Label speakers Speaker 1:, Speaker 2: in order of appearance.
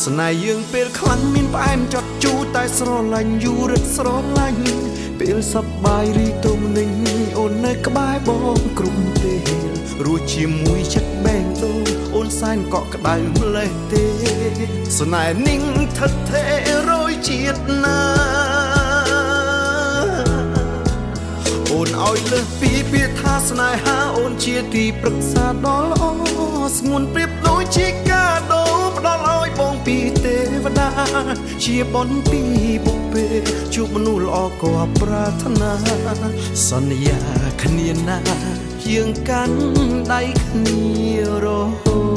Speaker 1: ស្នេហ៍យើងពេលខ្លាំងមានផ្អែមចត់ជូរតែស្រឡាញ់យូររឹតស្រឡាញ់ពេលសប្បាយរីទុំនឹងអូននៅក្បែរបងគ្រប់ពេលរស់ជាមួយចិត្តបែងដូងអូនសែនកក់ក្ដៅម្លេះទេស្នេហ៍នឹងថិតថេររយជាតិណាអូនឲ្យលើសពីពាក្យថាស្នេហាអូនជាទីប្រឹក្សាដ៏ល្អស្ងួនប្រៀបដូចជាកាដូផ្ដល់ឲ្យបងពីទេវតាជាបុណ្យពីបុព្វេជួបមនុស្សល្អក៏ប្រាថ្នាសន្យាគ្នាណាយើងកាន់ដៃគ្នារហូត